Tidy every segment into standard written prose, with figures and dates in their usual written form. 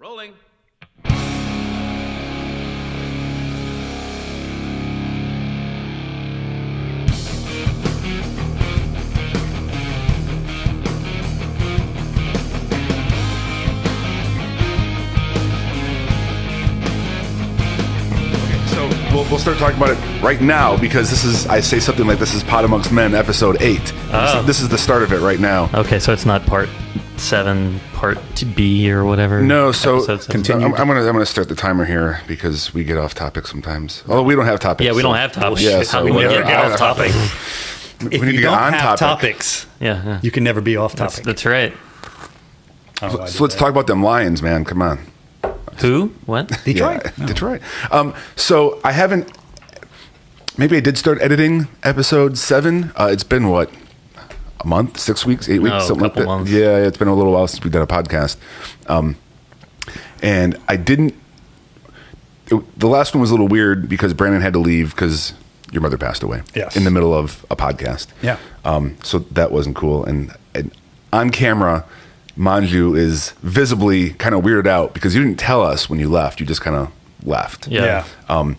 Rolling. We'll start talking about it right now because I say something like this is Pot Amongst Men, episode 8. Oh. This is the start of it right now. Okay, so it's not part 7, part B or whatever? No, so continue. I'm gonna start the timer here because we get off topic sometimes. Although we don't have topics. Yeah, we don't have topics. Yeah, How so can we whatever. get off topic? We need to get on topic. Topics, Yeah. you can never be off topic. That's right. So let's talk about them Lions, man. Come on. Who? What? Detroit. Yeah, No. Detroit. So I haven't. Maybe I did start editing episode 7. It's been what, a month, 6 weeks, 8 weeks, No, something like couple that. months. Yeah, it's been a little while since we've done a podcast. And I didn't. The last one was a little weird because Brandon had to leave because your mother passed away. Yes. In the middle of a podcast. Yeah. So that wasn't cool. And on camera, Manju is visibly kind of weirded out because you didn't tell us when you left. You just kind of left. Yeah. And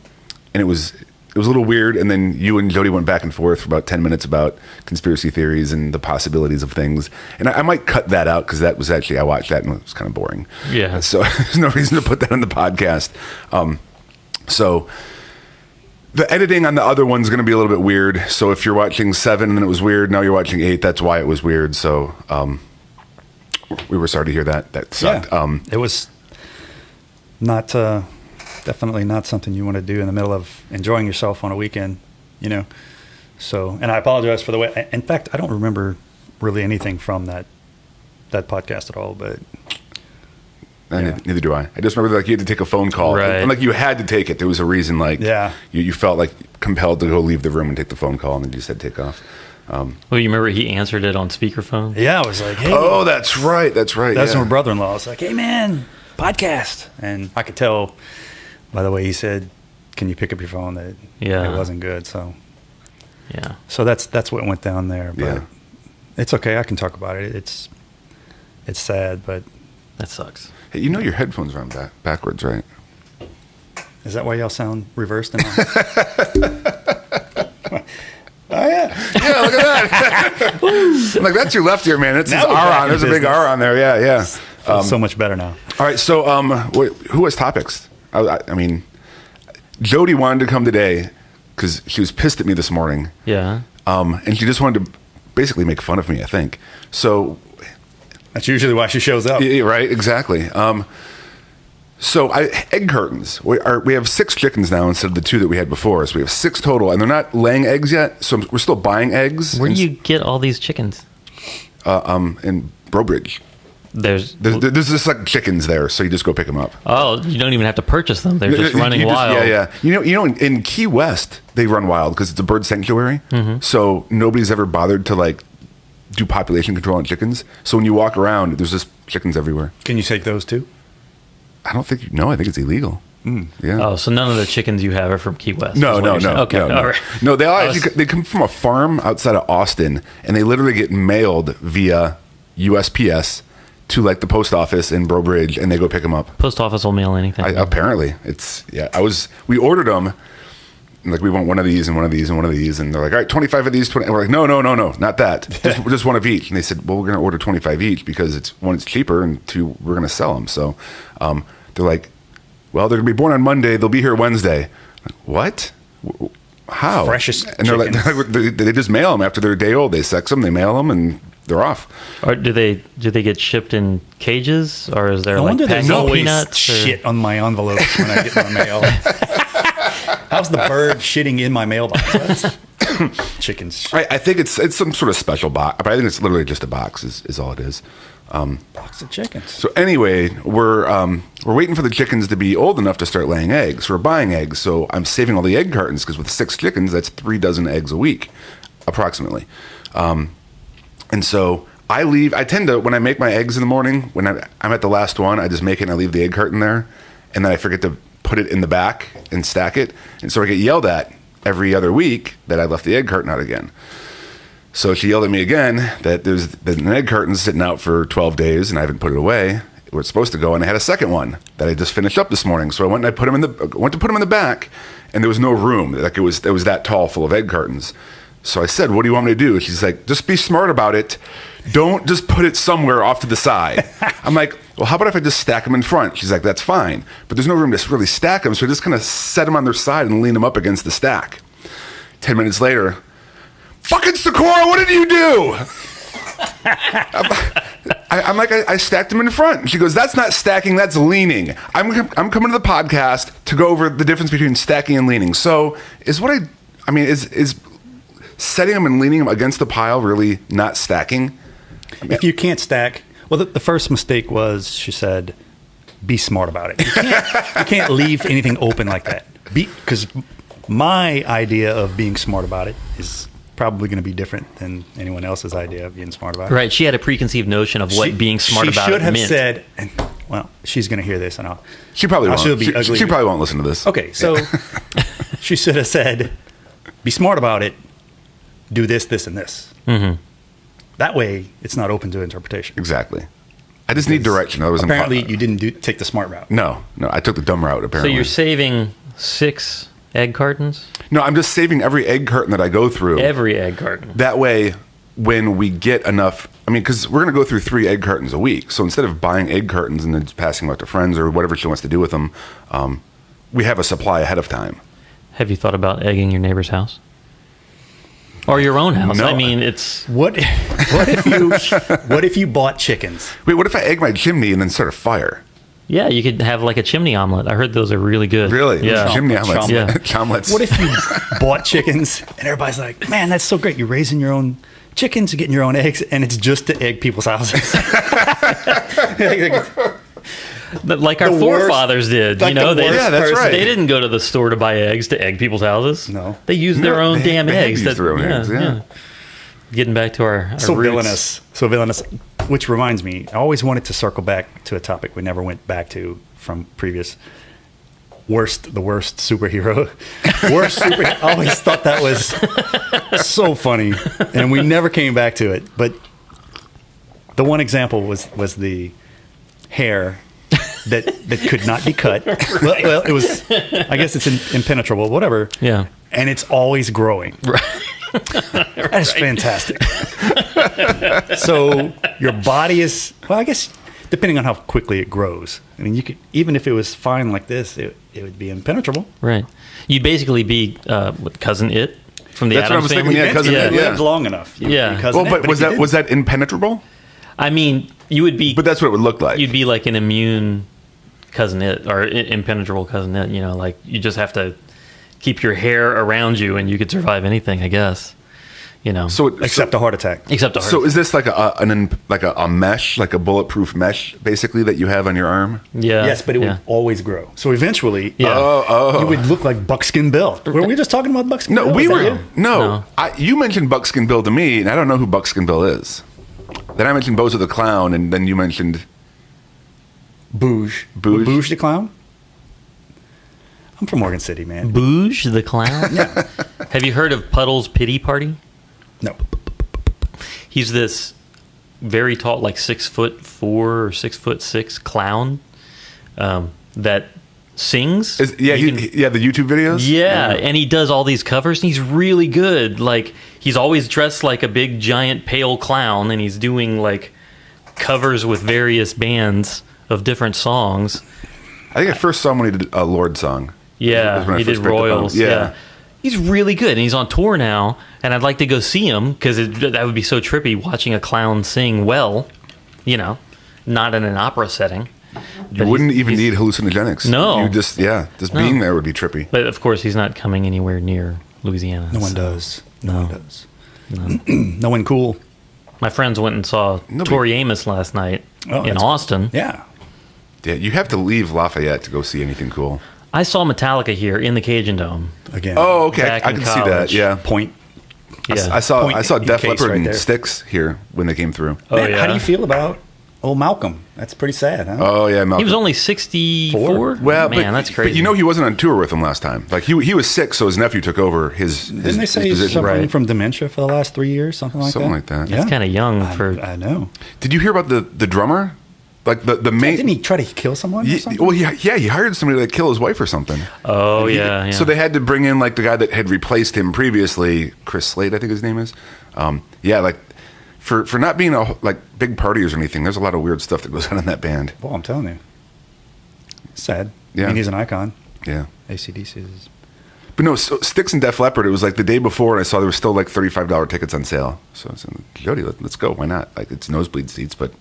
it was a little weird. And then you and Jody went back and forth for about 10 minutes about conspiracy theories and the possibilities of things. And I might cut that out because that was actually, I watched that and it was kind of boring. Yeah. So there's no reason to put that on the podcast. So the editing on the other one's going to be a little bit weird. So if you're watching 7 and then it was weird, now you're watching 8, that's why it was weird. So we were sorry to hear that. That sucked. Yeah. It was not definitely not something you want to do in the middle of enjoying yourself on a weekend, you know. So, and I apologize for the way. In fact, I don't remember really anything from that podcast at all. But Neither do I. I just remember like you had to take a phone call. Right. And like you had to take it. There was a reason. Like you felt like compelled to go leave the room and take the phone call, and then you just had to take off. Well, you remember he answered it on speakerphone? yeah, I was like, hey, Oh, that's right. That's right. that's yeah. my brother-in-law. I was like, hey man, podcast, and I could tell by the way he said, "Can you pick up your phone?" that Yeah. it wasn't good. So that's what went down there. But Yeah. it's okay. I can talk about it. It's sad, but That sucks. Hey, you know your headphones are on backwards, right? is that why y'all sound reversed? Oh yeah. Yeah, look at that. Like that's your left ear, man. It's Now his we're R back on. in There's a big business. R on there. Yeah, yeah. Feels so much better now. All right. So, who has topics? I mean, Jody wanted to come today because she was pissed at me this morning. Yeah. And she just wanted to basically make fun of me, I think. So, That's usually why she shows up. yeah, right, exactly. So, egg curtains. We have 6 chickens now instead of the 2 that we had before. So we have 6 total, and they're not laying eggs yet. So we're still buying eggs. Where do you get all these chickens? In Brobridge. There's There's just like chickens there, so you just go pick them up. Oh, you don't even have to purchase them. They're just running wild. Yeah. You know, in Key West, they run wild because it's a bird sanctuary. Mm-hmm. So nobody's ever bothered to like do population control on chickens. So when you walk around, there's just chickens everywhere. Can you take those too? I don't think no. I think it's illegal. Yeah. Oh, so none of the chickens you have are from Key West? No. is what you're saying. Okay, no. all right. No, they all actually they come from a farm outside of Austin, and they literally get mailed via USPS to like the post office in Brobridge, and they go pick them up. Post office will mail anything. Apparently, we ordered them. Like we want one of these and one of these and one of these, and they're like, all right, 25 of these. 20. And we're like, no, not that. Just one of each. And they said, well, we're going to order 25 each because it's cheaper, and 2, we're going to sell them. So they're like, well, they're going to be born on Monday. They'll be here Wednesday. Like, what? How? Freshest And they're like, they just mail them after they're a day old. They sex them, they mail them, and they're off. Or do they get shipped in cages, or is there I like wonder there's packing always peanuts? shit on my envelopes when I get my mail. How's the bird shitting in my mailbox? Chickens. I think it's some sort of special box, but I think it's literally just a box is all it is. Box of chickens. So anyway, we're waiting for the chickens to be old enough to start laying eggs. We're buying eggs, so I'm saving all the egg cartons because with 6 chickens, that's 3 dozen eggs a week, approximately. And so I tend to, when I make my eggs in the morning, when I'm at the last one, I just make it and I leave the egg carton there, and then I forget to put it in the back and stack it, and so I get yelled at every other week that I left the egg carton out again. So she yelled at me again that there's an egg carton sitting out for 12 days and I haven't put it away. where it's supposed to go, and I had a second one that I just finished up this morning. So I went and I put them in the back, and there was no room. Like it was that tall, full of egg cartons. So I said, "What do you want me to do?" She's like, "Just be smart about it. Don't just put it somewhere off to the side." I'm like, "Well, how about if I just stack them in front?" She's like, "That's fine, but there's no room to really stack them, so I just kind of set them on their side and lean them up against the stack." 10 minutes later, "Fucking Sakura, what did you do?" I'm like, I stacked them in front. And she goes, "That's not stacking, that's leaning. I'm coming to the podcast to go over the difference between stacking and leaning." So is setting them and leaning them against the pile really not stacking? If you can't stack, well, the first mistake was, she said, be smart about it. You can't leave anything open like that. Because my idea of being smart about it is probably going to be different than anyone else's idea of being smart about it. Right. She had a preconceived notion of what being smart about it meant. She should have said, and, well, she's going to hear this, and she probably won't. She probably won't listen to this. Okay, so she should have said, be smart about it. Do this, this, and this. Mm-hmm. That way, it's not open to interpretation. Exactly. I just need direction. Apparently, you didn't take the smart route. No, I took the dumb route, apparently. So you're saving 6 egg cartons? No, I'm just saving every egg carton that I go through. Every egg carton. That way, when we get enough, because we're going to go through 3 egg cartons a week. So instead of buying egg cartons and then just passing them out to friends or whatever she wants to do with them, we have a supply ahead of time. Have you thought about egging your neighbor's house? Or your own house? No. I mean, it's... What if you bought chickens? Wait, what if I egg my chimney and then start a fire? Yeah, you could have like a chimney omelet. I heard those are really good. Really? Yeah. Chimney omelets. Yeah. Chomlets. What if you bought chickens and everybody's like, "Man, that's so great. You're raising your own chickens, you're getting your own eggs, and it's just to egg people's houses." Like our forefathers did. Like that's right. They didn't go to the store to buy eggs to egg people's houses. No. They used their own damn eggs. Use their own eggs, yeah. Getting back to our So roots. villainous. Which reminds me, I always wanted to circle back to a topic we never went back to from previous. The worst superhero. I always thought that was so funny, and we never came back to it. But the one example was the hair that could not be cut. Well, it was. I guess it's impenetrable, whatever. Yeah. And it's always growing. Right. That's fantastic. So your body is, well, I guess depending on how quickly it grows. I mean, you could, even if it was fine like this, it would be impenetrable. Right. You'd basically be with Cousin It from the That's what I Addams was Family. thinking, yeah, Cousin It, It lived long enough. Yeah. But was that impenetrable? I mean, you would be... But that's what it would look like. You'd be like an immune Cousin It, or impenetrable Cousin It, like you just have to keep your hair around you and you could survive anything, I guess. Except a heart attack. So is this like a mesh, like a bulletproof mesh, basically, that you have on your arm? Yeah. Yes, but it would always grow. So eventually, Yeah. you would look like Buckskin Bill. Were we just talking about Buckskin Bill? No, we Is that were. you? No, you mentioned Buckskin Bill to me, and I don't know who Buckskin Bill is. Then I mentioned Bozo the Clown, and then you mentioned Booge. Booge? Booge the Clown? I'm from Morgan City, man. Booge the Clown? Yeah. Have you heard of Puddle's Pity Party? No. He's this very tall, like 6'4" or 6'6" clown that sings. the YouTube videos. Yeah, and he does all these covers, and he's really good. Like, he's always dressed like a big, giant, pale clown, and he's doing like covers with various bands of different songs. I think I first saw him when he did a Lord song. Yeah, When I he first did picked up on him. Royals. Yeah. He's really good, and he's on tour now, and I'd like to go see him, because that would be so trippy, watching a clown sing well, not in an opera setting. You wouldn't even need hallucinogenics. No. You just being there would be trippy. But, of course, he's not coming anywhere near Louisiana. No one does. No one does. No. No one cool. My friends went and saw Tori Amos last night in Austin. Yeah. Yeah, you have to leave Lafayette to go see anything cool. I saw Metallica here in the Cajun Dome. Again. Oh, okay. Back I in can see that. college. Yeah. Point. Yeah. I saw Point Def case Leppard right and there. Styx here when they came through. Oh, Man, yeah. How do you feel about old Malcolm? That's pretty sad, huh? Oh yeah, Malcolm. He was only 64? Well, Man, that's crazy. But he wasn't on tour with him last time. Like he was sick, so his nephew took over his Didn't they say his he's position. suffering Right. from dementia for the last 3 years? Something like Something that? like that. Yeah. That's kind of young for... I know. Did you hear about the drummer? Like the main. Didn't he try to kill someone or something? Well, he hired somebody to kill his wife or something. Oh, yeah. So they had to bring in like the guy that had replaced him previously, Chris Slade, I think his name is. Like for not being like big partiers or anything, there's a lot of weird stuff that goes on in that band. Well, I'm telling you. It's sad. Yeah. I mean, he's an icon. Yeah. AC/DC is... But no, so Styx and Def Leppard, it was like the day before, and I saw there was still like $35 tickets on sale. So I said, Jody, let's go. Why not? Like, it's nosebleed seats, but...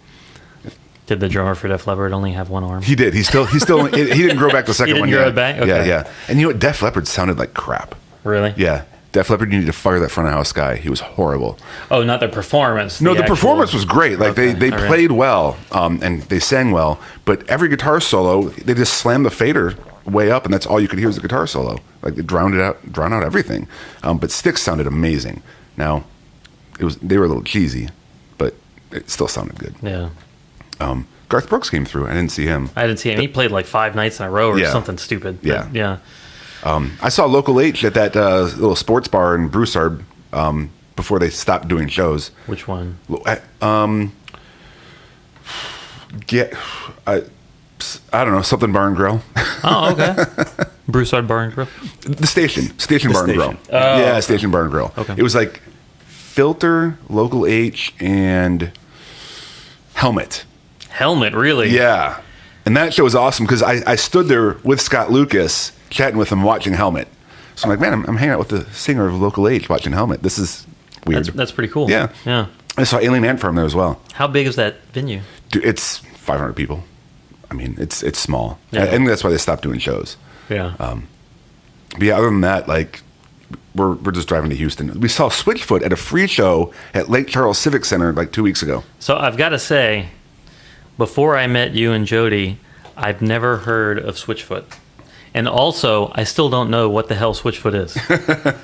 Did the drummer for Def Leppard only have one arm? He did. He didn't grow back the second one He didn't grow yet. it back? Okay. Yeah. And you know what? Def Leppard sounded like crap. Really? Yeah. Def Leppard, you need to fire that front of house guy. He was horrible. Oh, not the performance. No, the actual- performance was great. Like Okay, they all right. played well, and they sang well. But every guitar solo, they just slammed the fader way up, and that's all you could hear was the guitar solo. Like they drowned out everything. But Styx sounded amazing. Now, they were a little cheesy, but it still sounded good. Yeah. Garth Brooks came through. I didn't see him. I didn't see him. He played like 5 nights in a row or Yeah. something stupid. But, Yeah. Yeah. I saw Local H at that little sports bar in Broussard before they stopped doing shows. Which one? I don't know, something Bar and Grill. Oh, okay. Broussard Bar and Grill. The station Bar and Grill. Oh, yeah, okay. Station Bar and Grill. Okay. It was like Filter, Local H, and Helmet. Helmet, really? Yeah, and that show was awesome because I stood there with Scott Lucas chatting with him, watching Helmet. So I'm like, man, I'm hanging out with the singer of Local H, watching Helmet. This is weird. That's pretty cool. Yeah. Yeah. I saw Alien Ant Farm there as well. How big is that venue? Dude, it's 500 people. I mean, it's small. Yeah. I think that's why they stopped doing shows. Yeah. But yeah, other than that, like, we're just driving to Houston. We saw Switchfoot at a free show at Lake Charles Civic Center like 2 weeks ago. So I've got to say, before I met you and Jody, I've never heard of Switchfoot. And also, I still don't know what the hell Switchfoot is.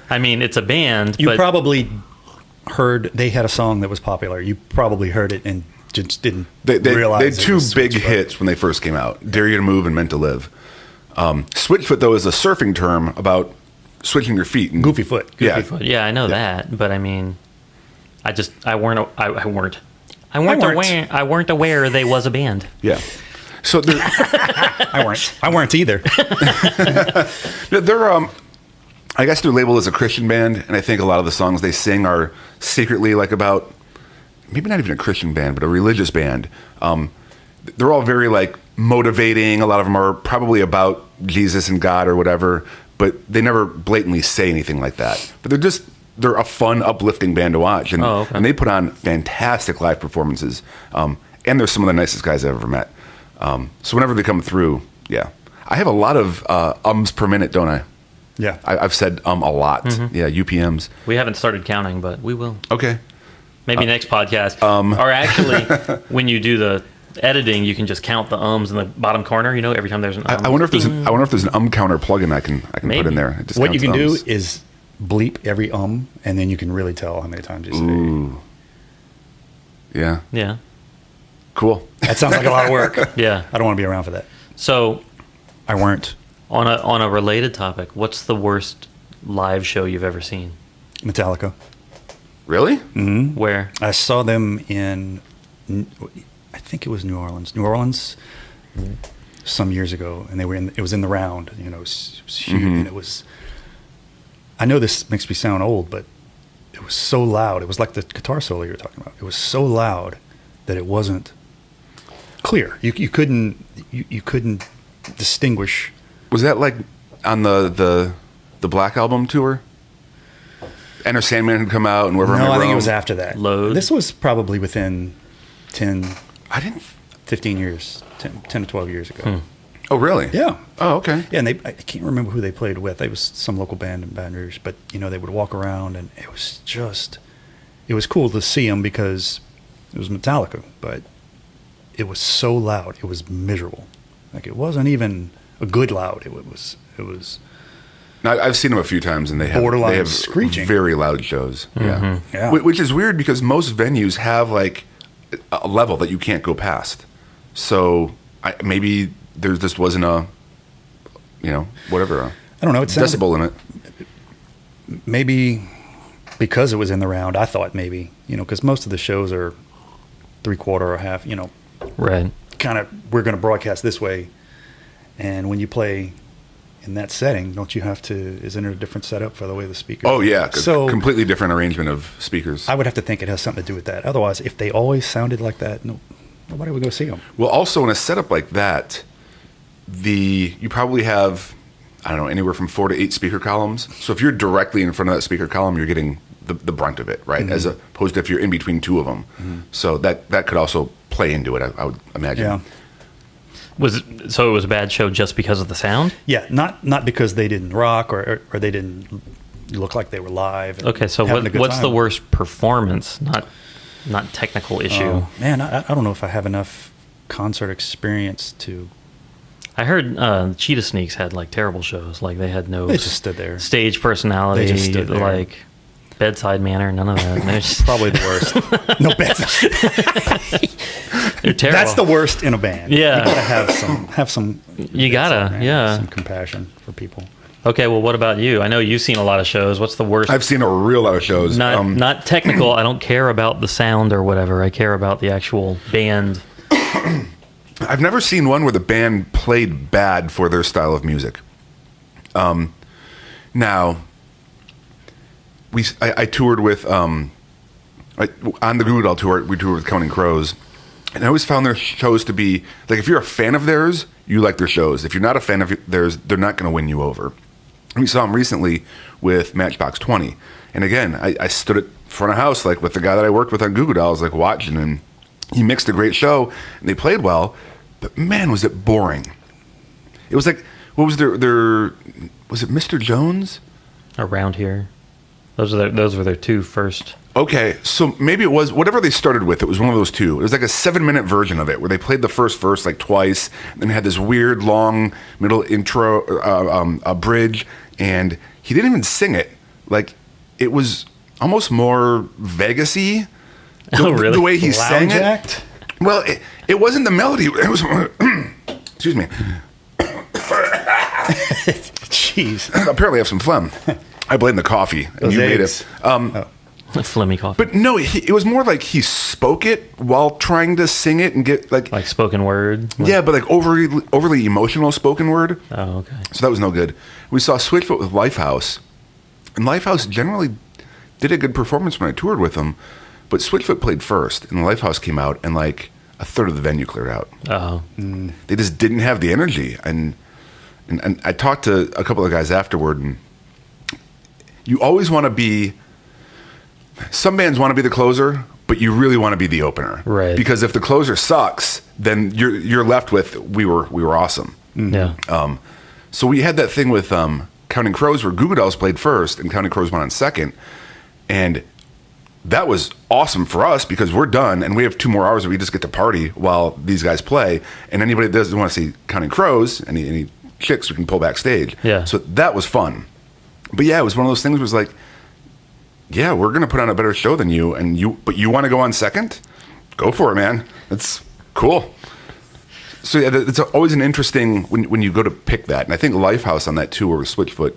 I mean, it's a band, You but probably heard they had a song that was popular. You probably heard it and just didn't They realize had it two was big Switchfoot. hits when they first came out, Dare You to Move and Meant to Live. Switchfoot, though, is a surfing term about switching your feet. And, Goofy Foot. Yeah. Goofy Foot. Yeah, I know that, but I mean, I weren't aware they was a band. Yeah. So they're, I weren't either. they're I guess their label is a Christian band, and I think a lot of the songs they sing are secretly like about, maybe not even a Christian band, but a religious band. They're all very like motivating. A lot of them are probably about Jesus and God or whatever, but they never blatantly say anything like that. But they're a fun, uplifting band to watch, and, Oh, okay. and they put on fantastic live performances. And they're some of the nicest guys I've ever met. So whenever they come through, yeah. I have a lot of ums per minute, don't I? Yeah. I've said a lot. Mm-hmm. Yeah, UPMs. We haven't started counting, but we will. Okay. Maybe next podcast. Or actually, when you do the editing, you can just count the ums in the bottom corner. You know, every time there's an I wonder if there's an counter plugin I can put Maybe. in there. It just What you counts can ums. do is bleep every and then you can really tell how many times you say. Ooh. Yeah. Yeah. Cool. That sounds like a lot of work. Yeah. I don't want to be around for that. So, I weren't. on a related topic, what's the worst live show you've ever seen? Metallica. Really? Where? I saw them in, I think it was New Orleans, some years ago, and it was in the round. You know, it was huge, and it was. I know this makes me sound old, but it was so loud. It was like the guitar solo you were talking about. It was so loud that it wasn't clear. You couldn't distinguish. Was that like on the Black Album tour? Enter Sandman had come out and Wherever I May No, I think Roam. it was after that. Load? This was probably within 10, I didn't. 15 years, 10 to 12 years ago. Oh, really? Yeah. Oh, okay. Yeah, and I can't remember who they played with. It was some local band in Baton Rouge, but they would walk around, and it was cool to see them because it was Metallica, but it was so loud, it was miserable. Like it wasn't even a good loud. It was. Now, I've seen them a few times, and they Borderline have screeching. very loud shows. Yeah. Yeah. Which is weird because most venues have like a level that you can't go past. So maybe there just wasn't a, whatever, I don't know. It sounded, decibel in it. maybe because it was in the round. I thought maybe because most of the shows are 3/4 or half. Right. we're going to broadcast this way. And when you play in that setting, don't you have to, isn't it a different setup for the way the speakers? Oh yeah, so completely different arrangement of speakers. I would have to think it has something to do with that. Otherwise, if they always sounded like that, nobody would go see them. Well, also in a setup like that, you probably have, I don't know, anywhere from 4 to 8 speaker columns. So if you're directly in front of that speaker column, you're getting the brunt of it, right? As opposed to if you're in between 2 of them. So that could also play into it, I would imagine. Yeah. So it was a bad show just because of the sound? Yeah, not because they didn't rock or they didn't look like they were live. Okay, so what's the worst performance? Not technical issue. Man, I don't know if I have enough concert experience to. I heard Cheetah Sneaks had like terrible shows. Like they had no. They just stood there. Stage personality. They just stood there. Like bedside manner. None of that. They're just probably the worst. No bedside. They're terrible. That's the worst in a band. Yeah, you gotta have some. You gotta, yeah, some compassion for people. Okay, well, what about you? I know you've seen a lot of shows. What's the worst? I've seen a real lot of shows. Not technical. I don't care about the sound or whatever. I care about the actual band. I've never seen one where the band played bad for their style of music. Now, I toured with on the Goo Goo Doll tour. We toured with Counting Crows, and I always found their shows to be like, if you're a fan of theirs, you like their shows. If you're not a fan of theirs, they're not going to win you over. We saw them recently with Matchbox 20, and again, I stood at front of house like with the guy that I worked with on Goo Goo Dolls, like watching, and he mixed a great show, and they played well, but man, was it boring. It was like, what was their was it Mr. Jones? Around Here. Those were their 2 first. Okay, so maybe it was whatever they started with. It was one of those 2. It was like a 7-minute version of it where they played the first verse like twice, and then had this weird long middle intro, a bridge, and he didn't even sing it. Like it was almost more Vegas-y. Really? The way he sang it. Act? Well, it wasn't the melody. It was. Excuse me. Jeez. Apparently, I have some phlegm. I blame the coffee, and Those you eggs. made it. Flemmy coffee. But no, it was more like he spoke it while trying to sing it and get like spoken word. Yeah, but like overly emotional spoken word. Oh, okay. So that was no good. We saw Switchfoot with Lifehouse, and Lifehouse generally did a good performance when I toured with them, but Switchfoot played first, and Lifehouse came out, and like a third of the venue cleared out. Oh. They just didn't have the energy, and I talked to a couple of guys afterward, and you always want to be. Some bands want to be the closer, but you really want to be the opener, right? Because if the closer sucks, then you're left with we were awesome. Yeah. So we had that thing with Counting Crows where Goo Goo Dolls played first and Counting Crows went on second, and that was awesome for us because we're done and we have 2 more hours where we just get to party while these guys play. And anybody that doesn't want to see Counting Crows, any chicks, we can pull backstage. Yeah. So that was fun. But yeah, it was one of those things where it was like, yeah, we're going to put on a better show than you, but you want to go on second? Go for it, man. That's cool. So yeah, it's always an interesting when you go to pick that. And I think Lifehouse on that tour with Switchfoot,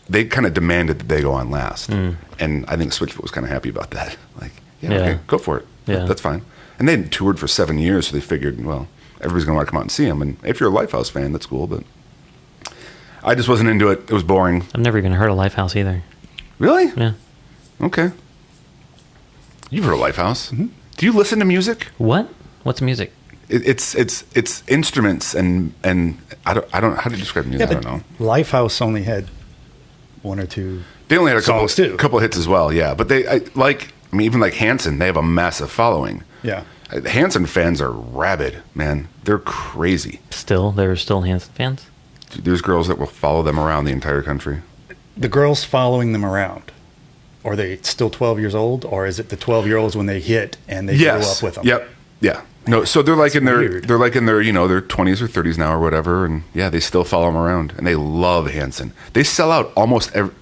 they kind of demanded that they go on last. And I think Switchfoot was kind of happy about that. Like, yeah, okay, go for it. Yeah. That's fine. And they had toured for 7 years, so they figured, well, everybody's going to want to come out and see them. And if you're a Lifehouse fan, that's cool, but I just wasn't into it. It was boring. I've never even heard of Lifehouse either. Really? Yeah. Okay. You've heard of Lifehouse. Mm-hmm. Do you listen to music? What? What's music? It's instruments and I don't how do you describe music? I don't know. Lifehouse only had 1 or 2. They only had a couple hits as well, yeah. But even like Hanson, they have a massive following. Yeah. Hanson fans are rabid, man. They're crazy. They're still Hanson fans? There's girls that will follow them around the entire country. The girls following them around. Are they still 12 years old, or is it the 12-year-olds when they hit and they grew up with them? Yep. Yeah. No, so they're like weird. they're like in their their 20s or 30s now or whatever, and yeah, they still follow them around and they love Hanson. They sell out almost every.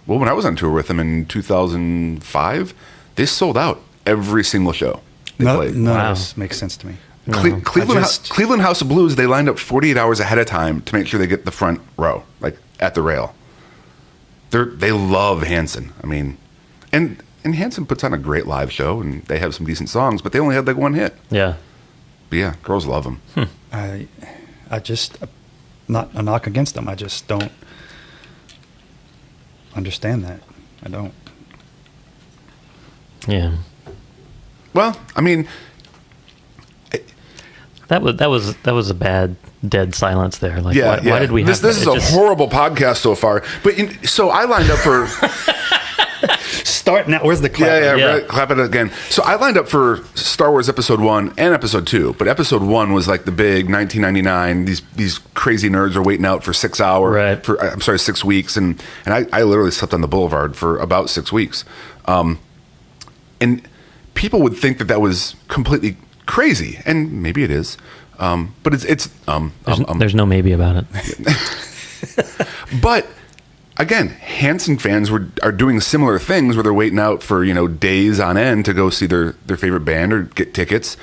Well, when I was on tour with them in 2005, they sold out every single show they played. None of this makes sense to me. Cleveland House of Blues, they lined up 48 hours ahead of time to make sure they get the front row, like at the rail. They love Hanson. I mean, and Hanson puts on a great live show, and they have some decent songs, but they only had like 1 hit. Yeah. But yeah, girls love them. I just, not a knock against them. I just don't understand that. I don't. Yeah. Well, I mean, That was a bad dead silence there. Like, yeah, why did we have this is a horrible podcast so far. But so I lined up for Start now. Where's the clap? yeah. Yeah. Clap it again. So I lined up for Star Wars Episode 1 and Episode 2, but Episode 1 was like the big 1999. These crazy nerds are waiting out for 6 hours. Right. For 6 weeks, and I literally slept on the boulevard for about 6 weeks. And people would think that was completely crazy, and maybe it is. But it's There's no maybe about it. But again, Hanson fans are doing similar things where they're waiting out for days on end to go see their favorite band or get tickets.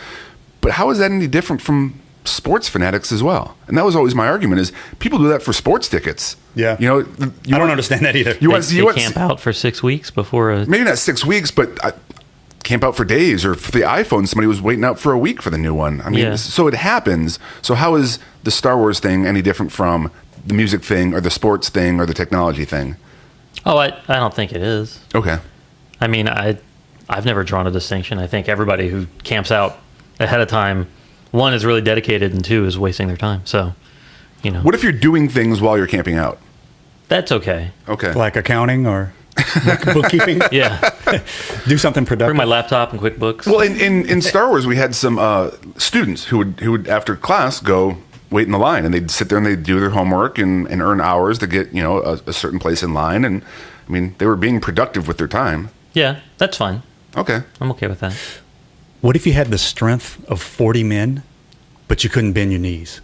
But how is that any different from sports fanatics as well? And that was always my argument: is people do that for sports tickets. Yeah. I don't understand that either. You want They camp out for 6 weeks before a. maybe not 6 weeks, but camp out for days. Or for the iPhone, somebody was waiting out for a week for the new one. I mean, Yeah. so it happens. So how is the Star Wars thing any different from the music thing or the sports thing or the technology thing? Oh, I don't think it is. Okay. I mean, I've never drawn a distinction. I think everybody who camps out ahead of time, one, is really dedicated, and two, is wasting their time. So, What if you're doing things while you're camping out? that's okay. Okay. Like accounting or bookkeeping. Yeah. Do something Bring productive. my laptop and QuickBooks. Well, in Star Wars, we had some students who would after class go wait in the line, and they'd sit there and they'd do their homework and earn hours to get a certain place in line. And I mean, they were being productive with their time. Yeah, that's fine. Okay. I'm okay with that. What if you had the strength of 40 men, but you couldn't bend your knees?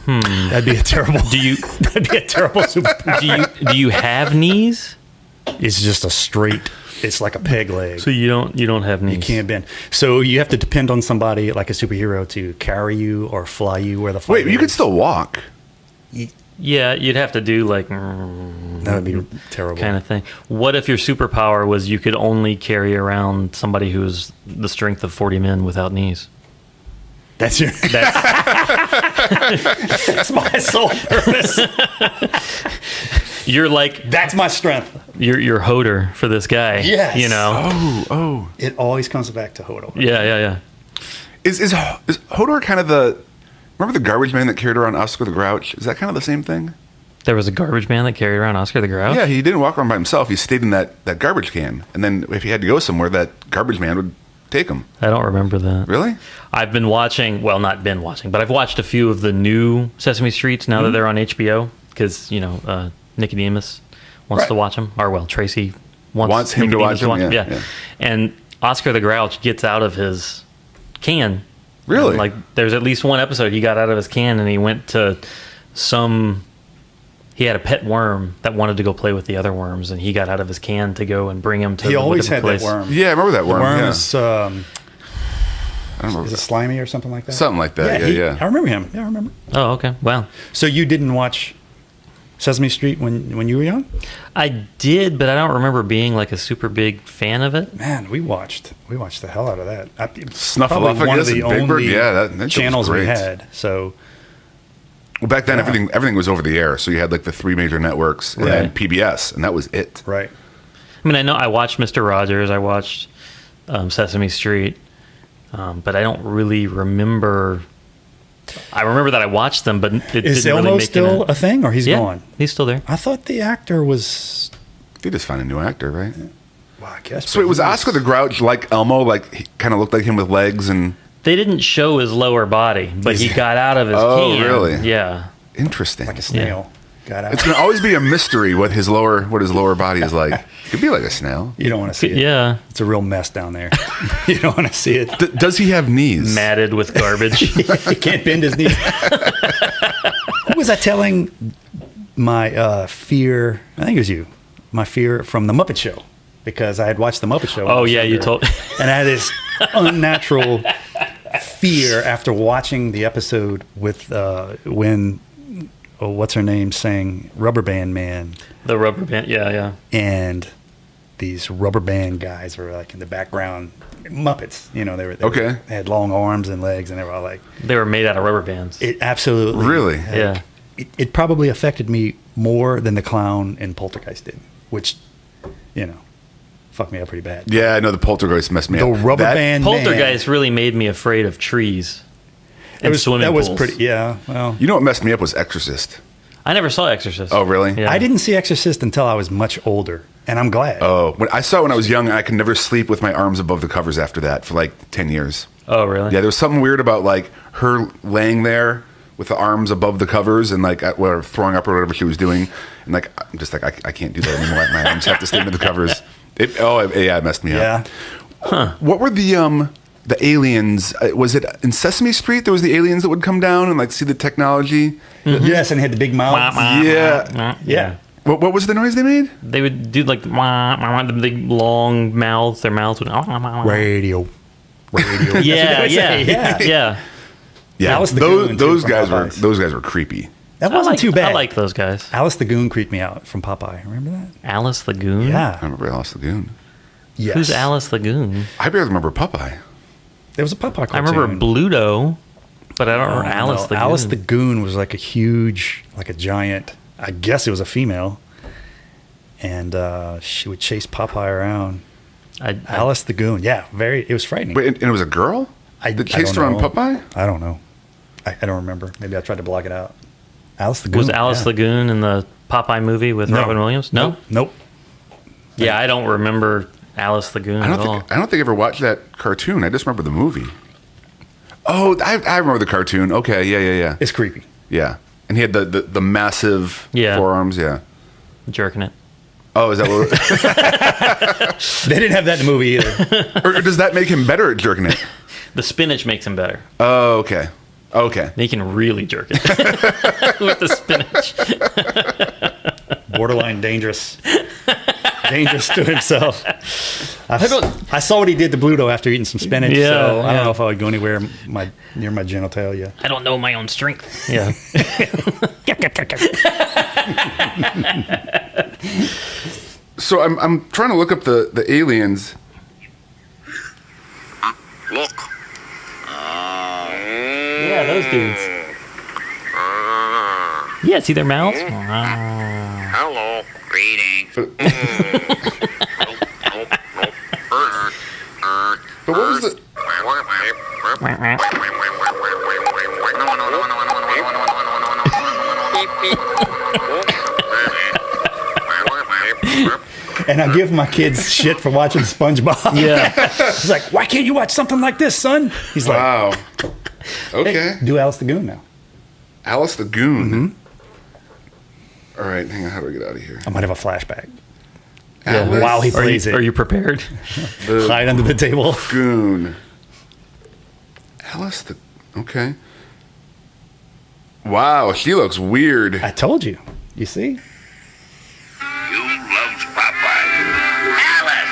That'd be a terrible. That'd be a terrible superpower. Do you have knees? It's just a straight. It's like a peg leg. So you don't have knees. You can't bend. So you have to depend on somebody like a superhero to carry you or fly you where the fight Wait, you could is. still walk. Yeah, you'd have to do like That would be terrible. kind of thing. What if your superpower was you could only carry around somebody who's the strength of 40 men without knees? That's your. That's my sole purpose. You're like That's my strength. you're Hodor for this guy. Yes. Oh. It always comes back to Hodor. Yeah. Is Hodor kind of the? Remember the garbage man that carried around Oscar the Grouch? Is that kind of the same thing? There was a garbage man that carried around Oscar the Grouch. Yeah, he didn't walk around by himself. He stayed in that garbage can, and then if he had to go somewhere, that garbage man would take him. I don't remember that. Really? I've been watching, well, not been watching, but I've watched a few of the new Sesame Streets now that they're on HBO because, Nicodemus wants Right. to watch them. Or, well, Tracy wants him to Nicodemus watch them, yeah, Yeah. yeah. And Oscar the Grouch gets out of his can. Really? And, like, there's at least one episode he got out of his can and he went to he had a pet worm that wanted to go play with the other worms, and he got out of his can to go and bring him to He a always had different that place. worm. Yeah, I remember that The worm. worm yeah. is, I don't remember is it slimy or something like that? something like that. Yeah. I remember him. Yeah, I remember. Oh, okay. Wow. So you didn't watch Sesame Street when you were young? I did, but I don't remember being like a super big fan of it. Man, we watched the hell out of that. Snuffleupagus Probably one of the and Big Bird? only Yeah, that show was channels we great. had. So Well, back then Yeah. everything was over the air, so you had like the three major networks and then Right. PBS, and that was it. right. I mean, I know I watched Mr. Rogers, I watched Sesame Street, but I don't really remember. I remember that I watched them, but it Is didn't Elmo really make still a thing, or he's yeah, gone? he's still there. I thought the actor was. They just found a new actor, right? Well, I guess. So it was Oscar the Grouch like Elmo, like he kind of looked like him with legs and They didn't show his lower body, but he got out of his Oh, can. really? Yeah. interesting. like a snail. Got out. It's going to always be a mystery what his lower body is like. It could be like a snail. You don't want to see it. Yeah. It's a real mess down there. You don't want to see it. Does he have knees? Matted with garbage. He can't bend his knee. Who was I telling my fear? I think it was you. My fear from the Muppet Show, because I had watched the Muppet Show. when I Oh, was yeah, you younger, told. and I had this unnatural fear after watching the episode with when what's her name sang Rubber Band Man, The rubber band. Yeah. and these rubber band guys were like in the background, Muppets. You know, Okay. They had long arms and legs, and they were all like. They were made out of rubber bands. It absolutely. Really? Yeah. It probably affected me more than the clown in Poltergeist did, which, you know, fucked me up pretty bad. Yeah, I know the Poltergeist messed me The up. rubber band Poltergeist really made me afraid of trees and swimming pools. That was pretty. Yeah. Well, You know what messed me up was Exorcist. I never saw Exorcist. Oh, really? Yeah. I didn't see Exorcist until I was much older, and I'm glad. Oh, when I saw it when I was young, I could never sleep with my arms above the covers after that for like 10 years. Oh, really? Yeah, there was something weird about like her laying there with the arms above the covers and like whatever, throwing up or whatever she was doing, and like I'm just like I can't do that anymore. My arms have to stay under the covers. It messed me up. Yeah. Huh. What were the aliens? Was it in Sesame Street? There was the aliens that would come down and like see the technology. Yes, and had the big mouths. Yeah. Yeah. What was the noise they made? They would do like the big long mouths. Their mouths would. Radio. Yeah, yeah, Yeah. yeah. Yeah, Alice the Goon, those too, guys from were Popeyes. those guys were creepy. That wasn't too bad. I like those guys. Alice the Goon creeped me out from Popeye. Remember that? Alice the Goon. I Yeah. remember Alice the Goon. Yes. Who's Alice the Goon? I barely remember Popeye. There was a Popeye cartoon. I remember Bluto, but I don't remember Alice the Goon. Alice the Goon was like a huge, like a giant. I guess it was a female, and she would chase Popeye around. Alice the Goon. Yeah, it was frightening. Wait, and it was a girl that chased don't around know. Popeye? I don't know. I don't remember. Maybe I tried to block it out. Alice the Goon. Was Alice the Goon in the Popeye movie with No. Robin Williams? No. Nope. Yeah, I don't remember Alice the Goon I at don't all. think I ever watched that cartoon. I just remember the movie. Oh, I remember the cartoon. Okay, yeah. It's creepy. Yeah. And he had the massive forearms, yeah. Jerking it. Oh, is that what They didn't have that in the movie either. or does that make him better at jerking it? The spinach makes him better. Oh, okay. Okay. He can really jerk it with the spinach. Borderline dangerous. Dangerous to himself. I saw what he did to Bluto after eating some spinach, Yeah, so I yeah. don't know if I would go anywhere near my genitalia. I don't know my own strength. Yeah. So I'm trying to look up the aliens. Look. Yeah, those dudes. Yeah, see their mouths? Hello. Greetings. But what was the And I give my kids shit for watching SpongeBob. Yeah. He's like, why can't you watch something like this, son? He's like, Wow. Okay. hey, do Alice the Goon now. Alice the Goon. All right, hang on. How do I get out of here? I might have a flashback. Alice While he Are plays you, it. are you prepared? the Hide under the table. Goon. Alice the... Okay. Wow, she looks weird. I told you. You see? You loves Popeye. Alice.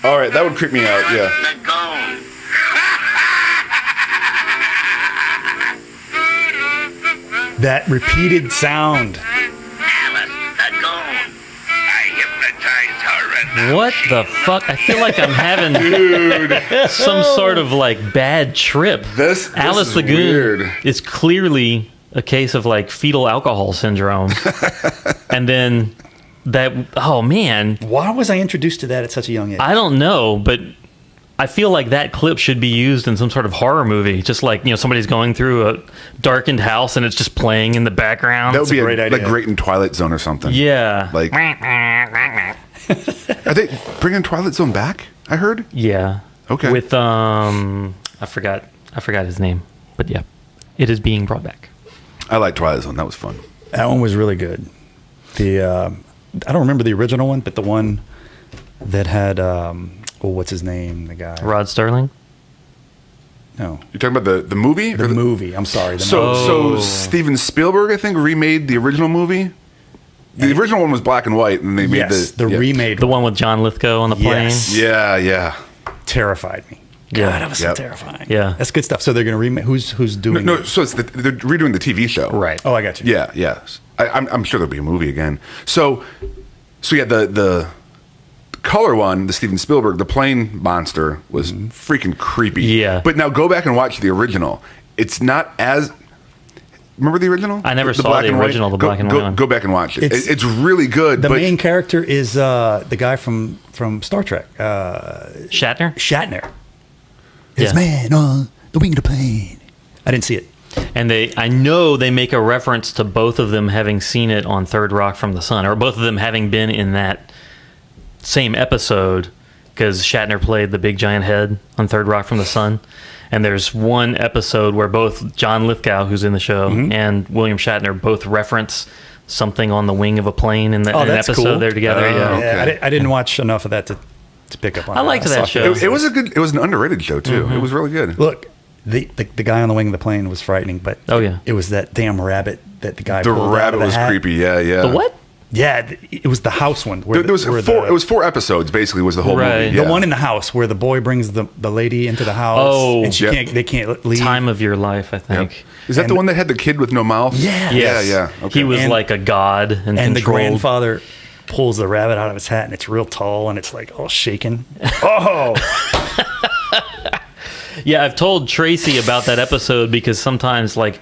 All right, that would creep me out, yeah. The Goon. That repeated sound. Alice, the Goon. I hypnotized her and What the fuck? I feel like I'm having some sort of like bad trip. This Alice is the Goon weird. is clearly a case of like fetal alcohol syndrome. And then oh man, Why was I introduced to that at such a young age? I don't know, but I feel like that clip should be used in some sort of horror movie. Just like, somebody's going through a darkened house and it's just playing in the background. That would be a great idea. like great in Twilight Zone or something. Yeah. Like, are they bringing Twilight Zone back? I heard. Yeah. Okay. With I forgot his name, but yeah, it is being brought back. I like Twilight Zone. That was fun. That one was really good. I don't remember the original one, but the one that had what's his name? The guy. Rod Sterling. No, You're talking about the movie? the Or movie. I'm sorry. The So movie. Oh. Steven Spielberg, I think, remade the original movie. The original one was black and white, and they made Yes, the yeah. remade. The one with John Lithgow on the plane. Yes. Yeah. terrified me. Yeah. God, that was so Yep. terrifying. Yeah. That's good stuff. So they're going to remake. Who's doing No, it? so they're redoing the TV show. Right. Oh, I got you. Yeah. I'm sure there'll be a movie again. So yeah, the color one, the Steven Spielberg, the plane monster was freaking creepy. Yeah. But now go back and watch the original. It's not as. Remember the original? I never The saw black the and white? original, the black and white one. Go back and watch it. It's- It's really good. The but main character is the guy from Star Trek, Shatner? Shatner. Yeah. This man on the wing of the plane. I didn't see it. And I know they make a reference to both of them having seen it on Third Rock from the Sun, or both of them having been in that same episode, because Shatner played the big giant head on Third Rock from the Sun. And there's one episode where both John Lithgow, who's in the show, and William Shatner both reference something on the wing of a plane in, in an that's episode cool. they're together. Oh, yeah. okay. Yeah, I didn't watch enough of that to pick up on. I liked saw that show. it was an underrated show too. It was really good. Look, the guy on the wing of the plane was frightening, but Oh, yeah. it was that damn rabbit that the guy The pulled out of rabbit the was hat. creepy. Yeah. The what? Yeah, it was the house one. Where There was where it was 4 episodes basically was the whole Right. movie. the Yeah. one in the house where the boy brings the lady into the house. Oh. and Yep. they can't leave. Time of Your Life, I Yep. think. Is that And the one that had the kid with no mouth? Yeah. Yeah. Yes. Yeah. Okay. He was And- like a god and and the controlled. grandfather pulls the rabbit out of his hat, and it's real tall, and it's like all shaken. Oh, Yeah, I've told Tracy about that episode because sometimes, like,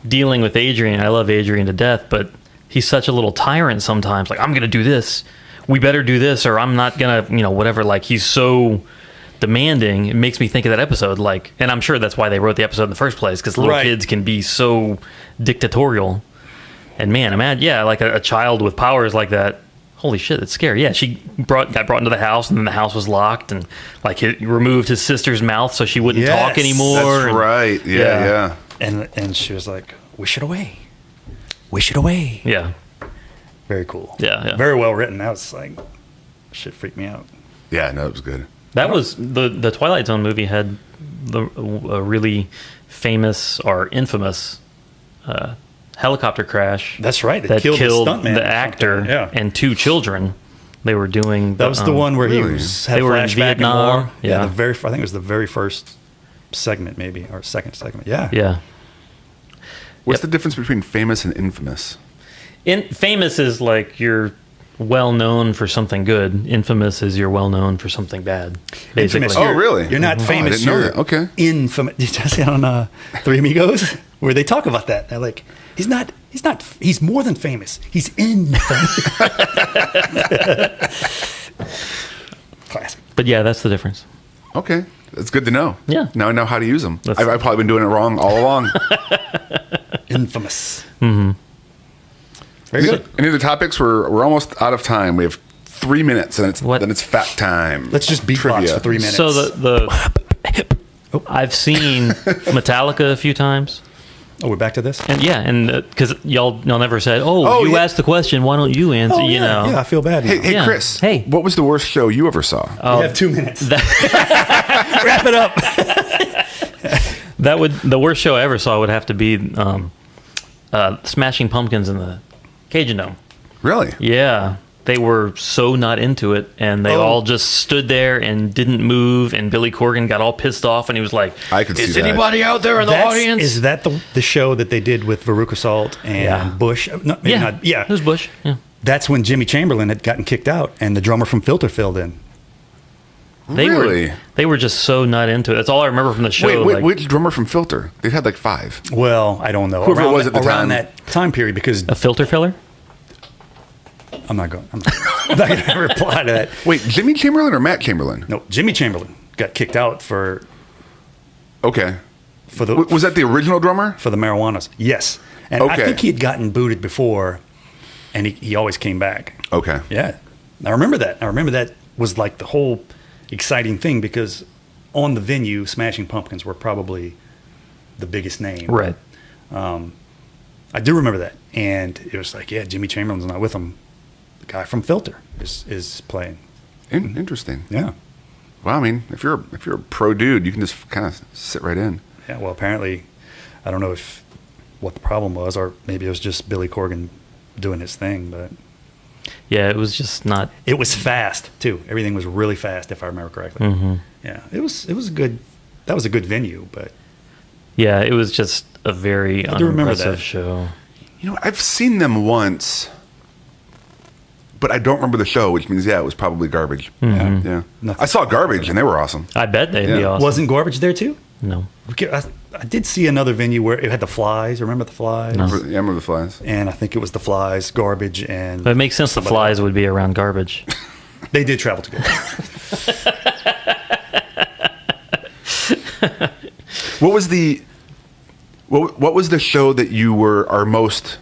dealing with Adrian, I love Adrian to death, but he's such a little tyrant sometimes. Like, I'm going to do this. We better do this, or I'm not going to, whatever. Like, he's so demanding. It makes me think of that episode. Like, and I'm sure that's why they wrote the episode in the first place, because little Right. kids can be so dictatorial. And man, imagine, like a child with powers like that. Holy shit, it's scary. Yeah, she got brought into the house, and then the house was locked, and like he removed his sister's mouth so she wouldn't talk Yes. anymore. That's and- right. Yeah. and she was like, "Wish it away, wish it away." Yeah. Very cool. Yeah. Very well written. That was like, shit freaked me out. Yeah. No, it was good. That was the Twilight Zone movie had a really famous or infamous helicopter crash. That's right. They That killed killed the stuntman the or actor something. Yeah. and 2 children. They were doing. That was the one where he really? had They were in flashback Vietnam. war. Yeah. I think it was the very first segment, maybe, or second segment. Yeah. Yeah. What's Yep. the difference between famous and infamous? Famous is like you're well known for something good. Infamous is you're well known for something bad. Basically. Infamous. Oh, You're- really? You're not Oh, I famous. didn't know You're that. Okay. infamous. Did you see on Three Amigos where they talk about that? They're like, he's more than famous. He's infamous. Classic. But yeah, that's the difference. Okay. That's good to know. Yeah. Now I know how to use them. That's- I've probably been doing it wrong all along. Infamous. Very good. Any other topics? We're almost out of time. We have 3 minutes, and What? then it's fat time. Let's just beatbox Trivia. for 3 minutes. So I've seen Metallica a few times. Oh, we're back to this? And yeah, and because y'all never said, "Oh, you yeah. asked the question. Why don't you answer?" Oh, you know. Yeah, I feel bad now. Hey, Yeah. Chris. Hey. What was the worst show you ever saw? We have 2 minutes. Wrap it up. The worst show I ever saw would have to be Smashing Pumpkins in the Cajun Dome. Really? Yeah. They were so not into it, and they all just stood there and didn't move. And Billy Corgan got all pissed off, and he was like, I could see "Is that. anybody out there in the audience?" Is that the show that they did with Veruca Salt and Yeah. Bush? No, maybe Yeah, not. Yeah. it was Bush. Yeah, That's when Jimmy Chamberlain had gotten kicked out, and the drummer from Filter filled in. Really? They were just so not into it. That's all I remember from the show. Wait, like, which drummer from Filter? They've had like 5. Well, I don't know. Whoever it around was at the around time. that time period, because a filter filler? I'm not going to reply to that. Wait, Jimmy Chamberlain or Matt Chamberlain? No, Jimmy Chamberlain got kicked out for Okay. the Was that the original drummer? for the marijuanas. Yes, and I Okay. think he had gotten booted before, and he always came back. Okay. Yeah, I remember that. I remember that was like the whole exciting thing, because on the venue, Smashing Pumpkins were probably the biggest name. Right. I do remember that, and it was like, yeah, Jimmy Chamberlain's not with him. The guy from Filter is playing. Interesting. Yeah, Well, I mean, if you're a pro dude, you can just kind of sit right in. yeah. Well, apparently, I don't know what the problem was, or maybe it was just Billy Corgan doing his thing, but Yeah, it was just not. it was fast too. Everything was really fast, if I remember correctly. Yeah, it was a good. That was a good venue, but Yeah, it was just a very I do remember unimpressive that. show. I've seen them once, but I don't remember the show, which means, it was probably Garbage. Yeah. Nothing. I saw Garbage, and they were awesome. I bet they'd be awesome. Wasn't Garbage there too? No. I did see another venue where it had the Flies. Remember the Flies? I remember the Flies. And I think it was the Flies, Garbage, and... But it makes sense the Flies would be around Garbage. They did travel together. What was the show that you are most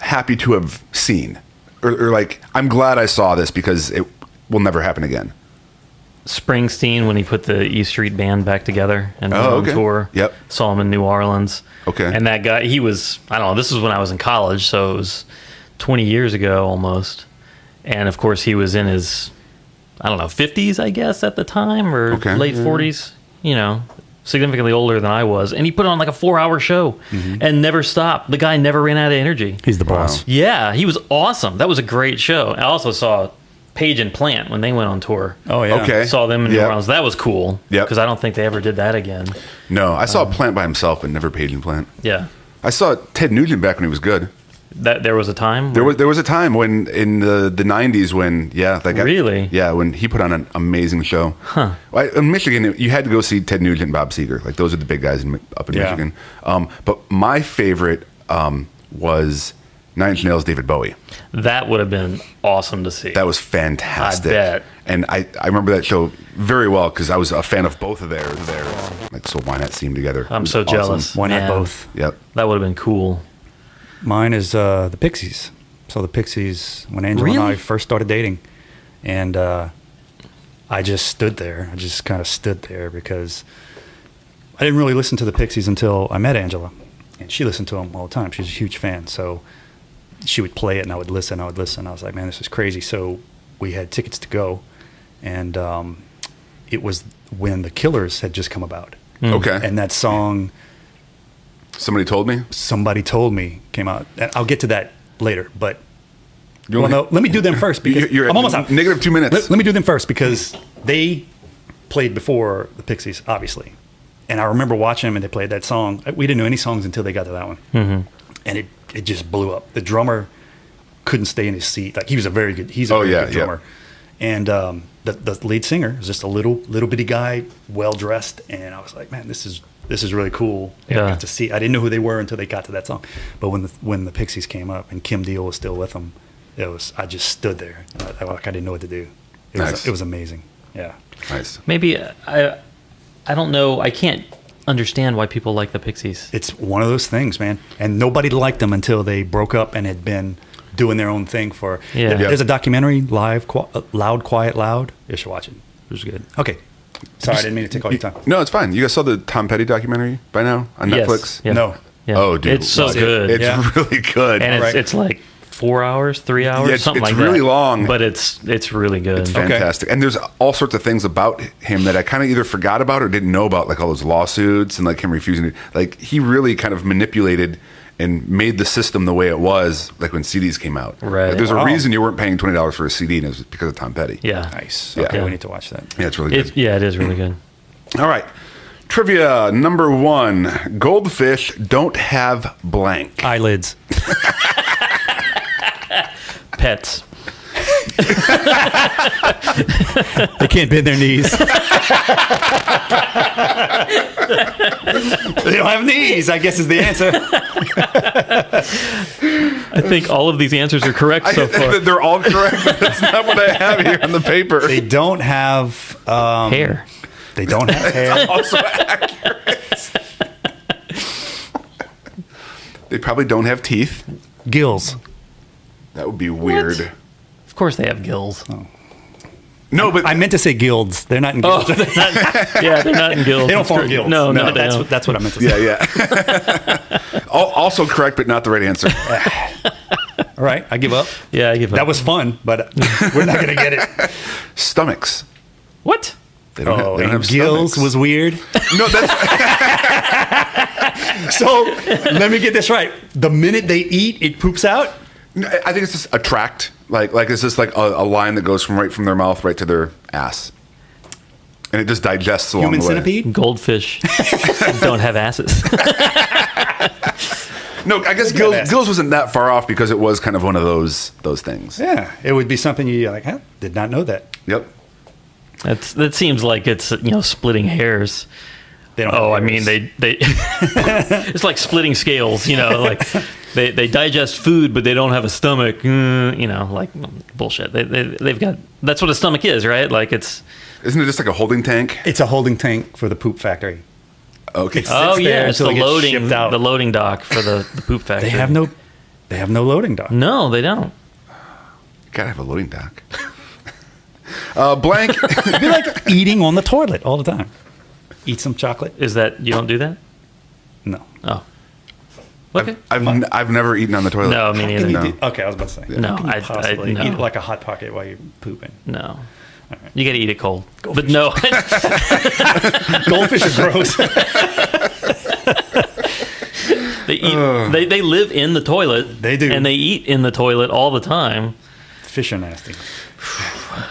happy to have seen? Or like, I'm glad I saw this because it will never happen again. Springsteen, when he put the E Street Band back together and went on tour. Yep. Saw him in New Orleans. Okay. And that guy, he was, I don't know, this was when I was in college, so it was 20 years ago almost. And of course, he was in his, 50s, I guess, at the time, or late 40s, significantly older than I was. And he put on like a 4-hour show and never stopped. The guy never ran out of energy. He's the boss. Yeah, he was awesome. That was a great show. I also saw Page and Plant when they went on tour. Oh, yeah. Okay. Saw them in New Orleans. That was cool. Yep. Because I don't think they ever did that again. No, I saw Plant by himself, but never Page and Plant. Yeah. I saw Ted Nugent back when he was good. That there was a time? There was a time when in the 90s when that guy, Really? Yeah, when he put on an amazing show. Huh. In Michigan, you had to go see Ted Nugent and Bob Seger. Like those are the big guys up in Michigan. But my favorite was Nine Inch Nails' David Bowie. That would have been awesome to see. That was fantastic. I bet. And I remember that show very well because I was a fan of both of theirs. Like, so why not see them together? I'm so jealous. Why not Man. both? Yep. That would have been cool. Mine is the Pixies. So the Pixies, when Angela and I first started dating, and I just stood there. I just kind of stood there because I didn't really listen to the Pixies until I met Angela, and she listened to them all the time. She's a huge fan, so she would play it, and I would listen. I was like, man, this is crazy. So we had tickets to go, and it was when the Killers had just come about. Okay. And that song... Somebody Told Me came out. And I'll get to that later, but You only- let me do them first because You're I'm at almost out. negative 2 minutes. Let me do them first because they played before the Pixies, obviously. And I remember watching them and they played that song. We didn't know any songs until they got to that one. And it just blew up. The drummer couldn't stay in his seat. Like he's a very good drummer. And the lead singer is just a little bitty guy, well dressed, and I was like, man, this is really cool. Yeah. I got to see. I didn't know who they were until they got to that song. But when the Pixies came up and Kim Deal was still with them, I just stood there. I didn't know what to do. It was amazing. Yeah. Nice. Maybe I don't know. I can't understand why people like the Pixies. It's one of those things, man. And nobody liked them until they broke up and had been doing their own thing for. Yeah. There's a documentary, Loud, Quiet, Loud. You should watch it. It was good. Okay. Sorry, I didn't mean to take all your time. No, it's fine. You guys saw the Tom Petty documentary by now on Yes. Netflix? Yeah. No. Yeah. Oh, dude. It's so good. It's really good. And it's like 4 hours, 3 hours, Yeah, something it's like that. really long. But it's really good. It's fantastic. And there's all sorts of things about him that I kind of either forgot about or didn't know about, like all those lawsuits and like him refusing to, like he really kind of manipulated and made the system the way it was, like when CDs came out. Right. Like, there's Wow. a reason you weren't paying $20 for a CD, and it was because of Tom Petty. Yeah. Nice. Yeah. Okay, we need to watch that. Yeah, it's really good. It is really good. All right. Trivia number 1. Goldfish don't have blank. Eyelids. Pets. They can't bend their knees. They don't have knees, I guess is the answer. I think all of these answers are correct so far. They're all correct, but that's not what I have here on the paper. They don't have Hair. They don't have hair. Also accurate. They probably don't have teeth. Gills. That would be weird. Of course they have gills. No, but I meant to say guilds. They're not in Oh, guilds. they're not in gills. They don't form guilds. No, they that's don't. that's what I meant to say. yeah. Also correct, but not the right answer. All right, I give up. Yeah, I give up. That was fun, but we're not going to get it. Stomachs. What? They don't Oh, they don't and have gills stomachs. was weird. No, that's So let me get this right. The minute they eat, it poops out. I think it's just a tract. Like it's just like a line that goes from their mouth right to their ass. And it just digests along Human the way. centipede. Goldfish don't have asses. No, I guess Look at that. Gills wasn't that far off because it was kind of one of those things. Yeah, it would be something you're like, huh? Did not know that. Yep. That seems like it's splitting hairs. They don't Oh, I have mean hairs. they it's like splitting scales. Like they digest food, but they don't have a stomach. Like bullshit. They've got that's what a stomach is, right? Like it's. Isn't it just like a holding tank? It's a holding tank for the poop factory. Okay. Oh there yeah, it's the until it gets shipped out. loading dock for the poop factory. They have no loading dock. No, they don't. Gotta have a loading dock. Blank. It'd be like eating on the toilet all the time. Eat some chocolate? Is that you don't do that? No. Oh. Okay. I've never eaten on the toilet. No, me neither. No. Okay, I was about to say. No, How can you I possibly no. eat it like a hot pocket while you're pooping. No. You got to eat it cold. But no. Goldfish are gross. They live in the toilet. They do. And they eat in the toilet all the time. Fish are nasty.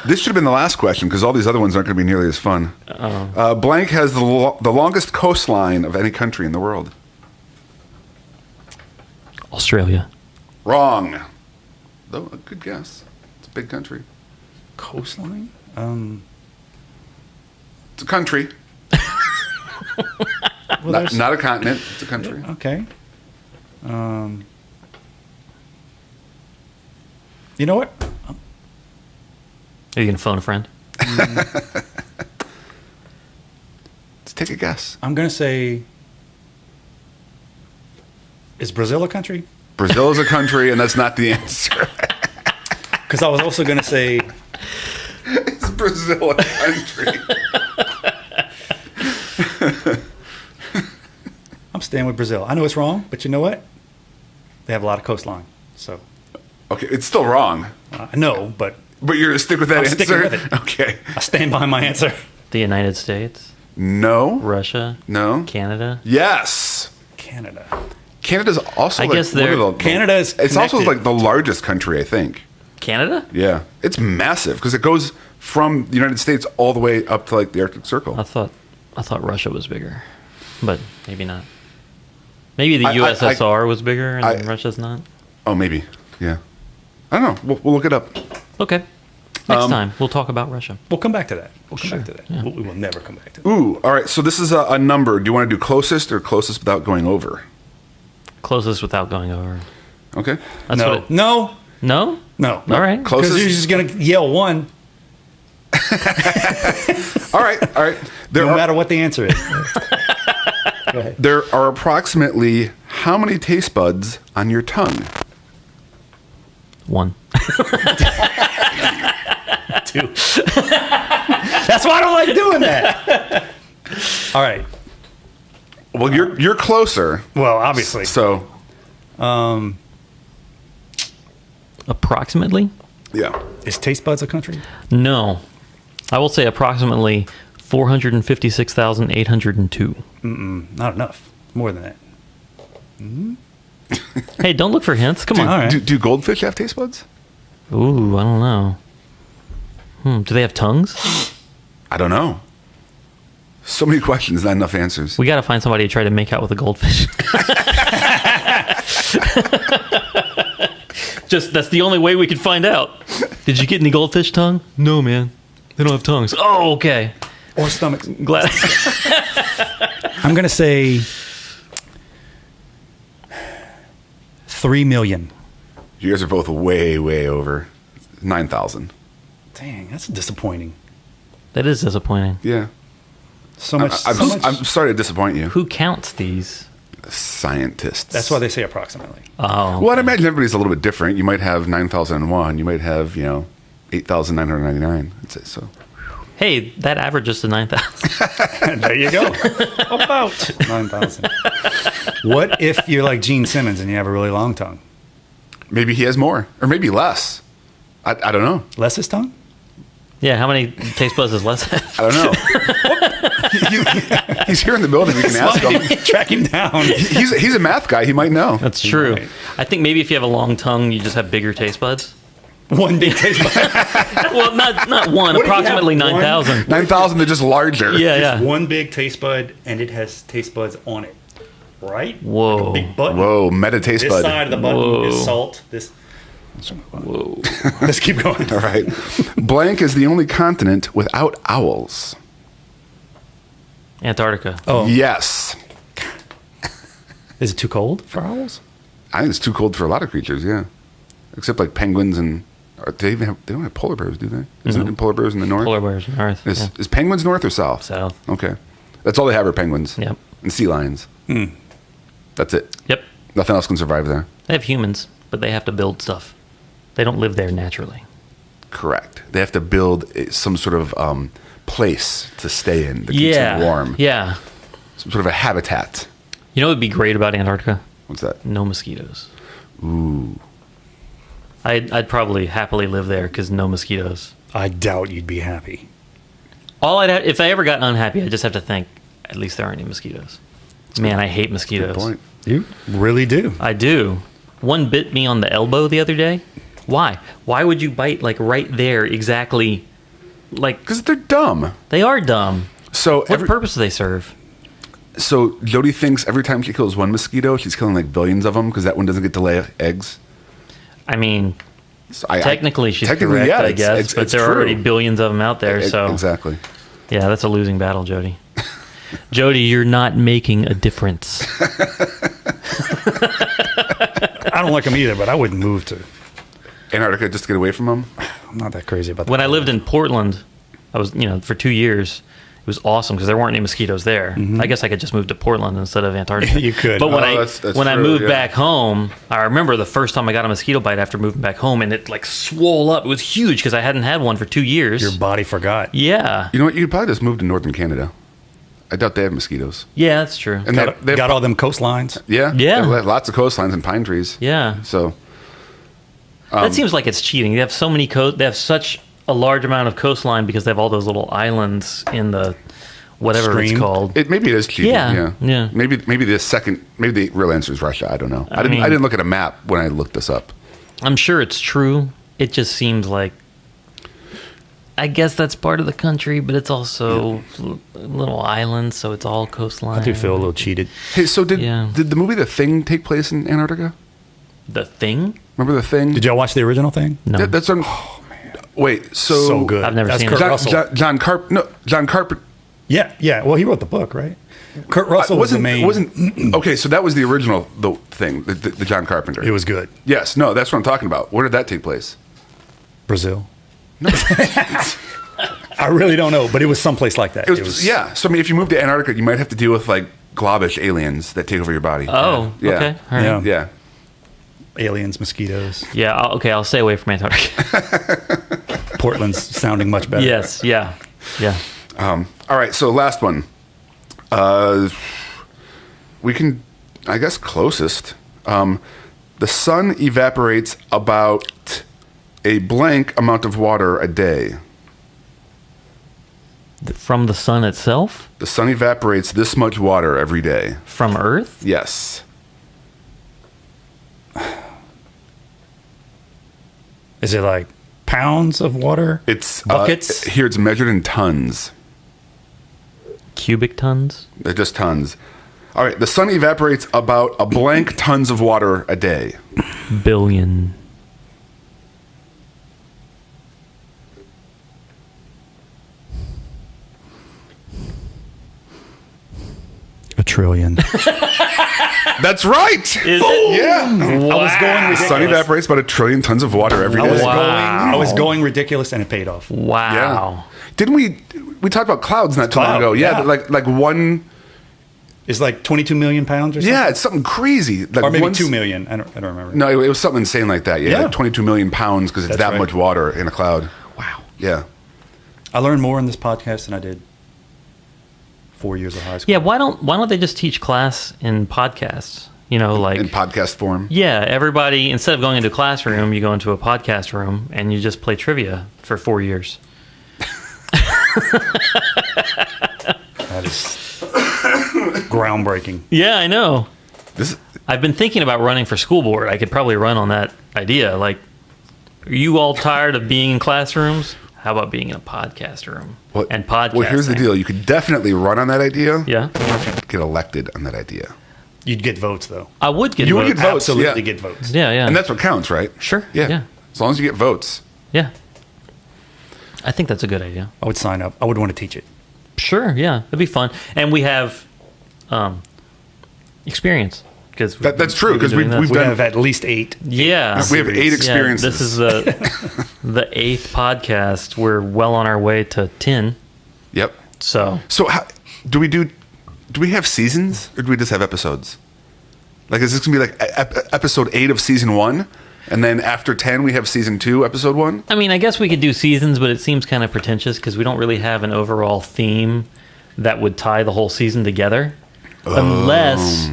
This should have been the last question because all these other ones aren't going to be nearly as fun. Blank has the longest coastline of any country in the world. Australia. Wrong. Though a good guess. It's a big country. Coastline? It's a country. Not a continent. It's a country. Okay. You know what? Are you going to phone a friend? Let's take a guess. I'm going to say, is Brazil a country? Brazil is a country, and that's not the answer. Because I was also going to say, Is Brazil a country? I'm staying with Brazil. I know it's wrong, but you know what? They have a lot of coastline. So, Okay, it's still wrong. I know, but But you're going to stick with that I'm answer? sticking with it. Okay. I stand by my answer. The United States? No. Russia? No. Canada? Yes. Canada. Canada's also I like guess one of they're- the- Canada's It's also connected. like the largest country, I think. Canada? Yeah. It's massive because it goes from the United States all the way up to like the Arctic Circle. I thought Russia was bigger, but maybe not. Maybe the I- USSR was bigger and I- Russia's not. Oh, maybe. Yeah. I don't know. We'll look it up. Okay. Next time we'll talk about Russia. We'll come back to that. We'll come Sure, back to that. yeah. We will never come back to that. Ooh. All right. So this is a number. Do you want to do closest or closest without going over? Closest without going over. Okay. That's No. what it, No. no? No. All right. Closest. Because you're just going to yell one All right. All right. no matter what the answer is. Go ahead. There are approximately how many taste buds on your tongue? 1. Two. That's why I don't like doing that. All right. Well, you're closer. Well, obviously. So, Approximately? yeah. Is taste buds a country? No. I will say approximately 456,802. Not enough. More than that. Hey, don't look for hints. Come on. All right. Do goldfish have taste buds? Ooh, I don't know. Do they have tongues? I don't know. So many questions, not enough answers. We got to find somebody to try to make out with a goldfish. Just that's the only way we could find out. Did you get any goldfish tongue? No, man. They don't have tongues. Oh, okay. Or stomachs. Glad. I'm going to say 3 million. You guys are both way, way over 9,000. Dang, that's disappointing. That is disappointing. Yeah. So much. I'm sorry to disappoint you. Who counts these? Scientists. That's why they say approximately. Oh, Well, I'd imagine everybody's a little bit different. You might have 9,001. You might have, 8,999. I'd say so. hey, that averages to 9,000. There you go. About 9,000. What if you're like Gene Simmons and you have a really long tongue? Maybe he has more, or maybe less. I don't know. Less his tongue? Yeah, how many taste buds does Les have? I don't know. He's here in the building. We can ask him. Track him down. He's a math guy. He might know. That's true. Right. I think maybe if you have a long tongue, you just have bigger taste buds. One big taste bud. Well, not one, What if you approximately have one? 9,000. 9,000. They're just larger. Yeah, yeah. One big taste bud and it has taste buds on it. Right? Whoa. Like a big button. Whoa, meta taste This bud. side of the button Whoa. is salt. This. Whoa. Let's keep going. All right. Blank is the only continent without owls. Antarctica. Oh, Yes. is it too cold for owls? I think it's too cold for a lot of creatures, yeah. Except like penguins and... they don't have polar bears, do they? Isn't it polar bears in the north? Polar bears on Earth. Yeah. Is penguins north or south? South. Okay. That's all they have are penguins. Yep. And sea lions. That's it. Yep. Nothing else can survive there. They have humans, but they have to build stuff. They don't live there naturally. Correct. They have to build some sort of place to stay in that keeps them warm. Yeah. Some sort of a habitat. You know what would be great about Antarctica? What's that? No mosquitoes. Ooh. I'd probably happily live there because no mosquitoes. I doubt you'd be happy. All I'd have, if I ever got unhappy, I'd just have to think, at least there aren't any mosquitoes. Man, I hate mosquitoes. Good point. You really do. I do. One bit me on the elbow the other day. Why? Why would you bite like right there exactly? Like, Because they're dumb. they are dumb. So What purpose do they serve? So Jody thinks every time she kills one mosquito, she's killing like billions of them because that one doesn't get to lay eggs. I mean, So technically she's technically, correct, yeah, I guess, it's but there are true. already billions of them out there. So Exactly. yeah, that's a losing battle, Jody. Jody, you're not making a difference. I don't like them either, but I wouldn't move to. Antarctica just to get away from them. I'm not that crazy about that. When I lived in Portland, I was, for 2 years. It was awesome because there weren't any mosquitoes there. I guess I could just move to Portland instead of Antarctica. You could. But when that's I true, moved yeah. back home, I remember the first time I got a mosquito bite after moving back home, and it like swole up. It was huge because I hadn't had one for 2 years. Your body forgot. Yeah, You know what? You could probably just move to northern Canada. I doubt they have mosquitoes. yeah, that's true. And they have, Got all them coastlines. yeah, Yeah. they have lots of coastlines and pine trees. Yeah, So that seems like it's cheating. They have so many They have such a large amount of coastline because they have all those little islands in the whatever Stream? it's called. maybe it is cheating. Yeah, yeah. Maybe the real answer is Russia. I don't know. I mean- didn't look at a map when I looked this up. I'm sure it's true. It just seems like, I guess that's part of the country, but it's also little islands, so it's all coastline. I do feel a little cheated. Hey, so did Yeah. the movie The Thing take place in Antarctica? The Thing? Remember The Thing? Did y'all watch the original thing? No. That's what Wait, So good. I've never That's seen Kurt it. John Russell. John Carpenter. Yeah. Well, he wrote the book, right? Kurt Russell was the main. Okay, so that was the original thing, the John Carpenter. It was good. Yes, no, that's what I'm talking about. Where did that take place? Brazil. No. I really don't know, but it was someplace like that. It was yeah. So I mean, if you move to Antarctica, you might have to deal with like globish aliens that take over your body. Oh, yeah. okay. All right. Yeah. Yeah. Aliens, mosquitoes. Yeah, I'll stay away from Antarctica. Portland's sounding much better. Yes, yeah. All right, so last one. We can, I guess, closest. The sun evaporates about a blank amount of water a day. From the sun itself? The sun evaporates this much water every day. From Earth? Yes. Is it like pounds of water? It's Buckets? Here it's measured in tons. Cubic tons? They're just tons. All right, the sun evaporates about a blank tons of water a day. Billion. A trillion. That's right. Is it? Yeah. I was going The sun ridiculous. evaporates about 1 trillion tons of water every day. Wow. I was going ridiculous, and it paid off. Wow. Yeah. Didn't we talked about clouds not too long Cloud, ago? Yeah, yeah. like one. It's like 22 million pounds or something? Yeah, it's something crazy. Like Or maybe one- 2 million. I don't remember. No, it was something insane like that. Yeah, Yeah. like 22 million pounds because it's That's that right. much water in a cloud. Wow. Yeah. I learned more in this podcast than I did 4 years of high school. Yeah, why don't they just teach class in podcasts? Like In podcast form. yeah, everybody instead of going into a classroom, you go into a podcast room and you just play trivia for 4 years. That is groundbreaking. Yeah, I know. This I've been thinking about running for school board. I could probably run on that idea. Like, are you all tired of being in classrooms? How about being in a podcast room and podcasting? Well, here's the deal. You could definitely run on that idea. Yeah. Get elected on that idea. You'd get votes, though. I would get You votes. would get votes. Absolutely yeah. get votes. Yeah, yeah. And that's what counts, right? Sure. Yeah. Yeah. As long as you get votes. Yeah. I think that's a good idea. I would sign up. I would want to teach it. Sure, yeah. It'd be fun. And we have experience. That's true, because we've We done. have at least 8. Yeah. We have 8 experiences. Yeah, this is the 8th podcast. We're well on our way to 10. Yep. So So how, do we have seasons, or do we just have episodes? Like, is this gonna be like episode 8 of season 1, and then after 10 we have season 2, episode 1? I mean, I guess we could do seasons, but it seems kind of pretentious because we don't really have an overall theme that would tie the whole season together. Unless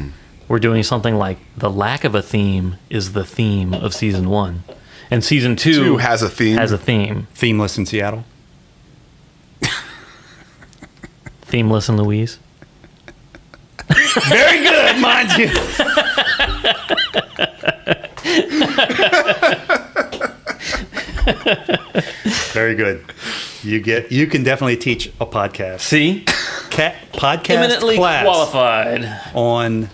we're doing something like the lack of a theme is the theme of season 1. And season 2 has a theme. Themeless in Seattle. Themeless in Louise. Very good, mind you. Very good. You can definitely teach a podcast. See? Podcast Eminently class qualified. on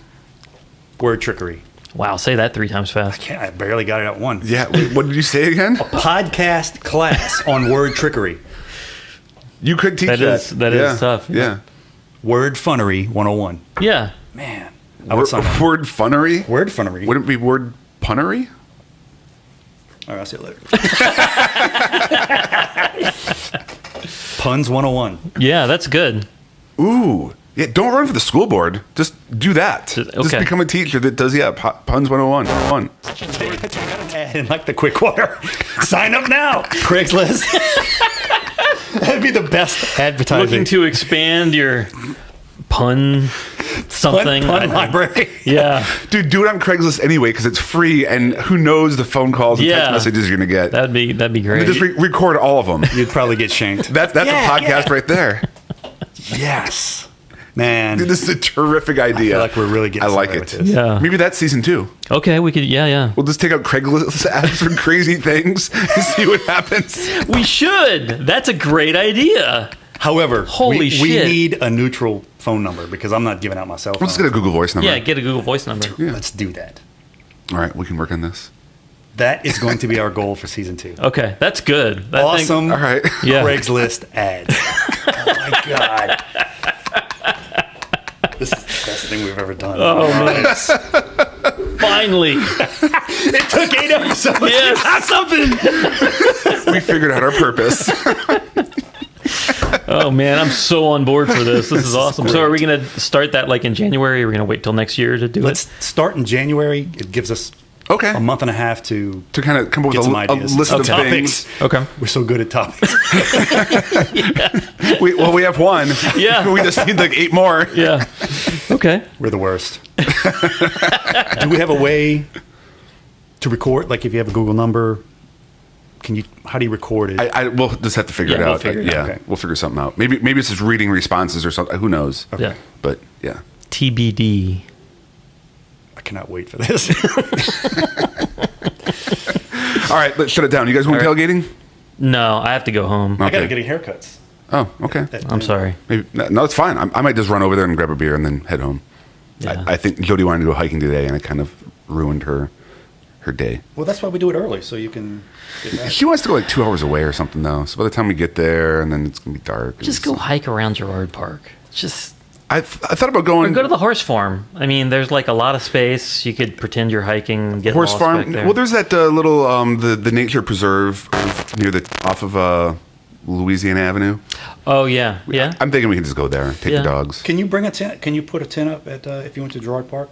word trickery. Wow, say that 3 times fast. I barely got it at one. Yeah. What did you say again? Podcast class on word trickery. You could teach that. That is tough. Yeah. Word funnery 101. Yeah. Man, I would sign up. Word funnery. Word funnery. Wouldn't it be word punnery? All right, I'll see you later. Puns 101. Yeah, that's good. Ooh. Yeah, don't run for the school board. Just do that. Just okay. become a teacher that does, puns 101. And like the quick water. Sign up now. Craigslist. That'd be the best advertising. Looking to expand your pun something. Pun library. Yeah. Dude, do it on Craigslist anyway, because it's free, and who knows the phone calls and text messages you're going to get. That'd be great. Just record all of them. You'd probably get shanked. That's a podcast right there. Yes. Man. Dude, this is a terrific idea. I feel like we're really getting I like somewhere it. with this. Yeah. Maybe that's season 2. Okay, we could. Yeah. We'll just take out Craigslist ads for crazy things and see what happens. We should. That's a great idea. However, Holy we shit. need a neutral phone number because I'm not giving out my cell phone. We'll just get a Google Voice number. Yeah, get a Google Voice number. Yeah. Let's do that. All right, we can work on this. That is going to be our goal for season 2. Okay, that's good. Awesome. All right. Yeah. Craigslist ad. Oh my God. This is the best thing we've ever done. Oh, man. Finally. It took 8 episodes. Yes. We got something. We figured out our purpose. Oh, man, I'm so on board for this. This is awesome. So are we going to start that like in January? Or are we going to wait till next year to do Let's it? start in January. It gives us Okay. a month and a half to To kind of come up get with some a ideas. list of topics. things. Okay. We're so good at topics. We have one. Yeah. We just need like 8 more. Yeah. Okay. We're the worst. Do we have a way to record? Like if you have a Google number, how do you record it? We'll just have to figure it Yeah, we'll out. figure it out. Okay. We'll figure something out. Maybe it's just reading responses or something. Who knows? Yeah. But yeah. TBD. I cannot wait for this. All right, let's shut it down. You guys want All right. tailgating? No, I have to go home. I gotta Okay. get haircuts. Oh, okay. I'm sorry. Maybe no, it's fine. I might just run over there and grab a beer and then head home. Yeah. I think Jody wanted to go hiking today, and it kind of ruined her day. Well, that's why we do it early, so you can get back. She wants to go like 2 hours away or something though. So by the time we get there, and then it's gonna be dark. Just go hike around Girard Park. Just I thought about going. or go to the horse farm. I mean, there's like a lot of space. You could pretend you're hiking and get horse lost farm. back there. Well, there's that little the nature preserve near off of Louisiana Avenue. Oh yeah, yeah. I'm thinking we can just go there, take Yeah. the dogs. Can you bring a tent? Can you put a tent up at if you went to Girard Park?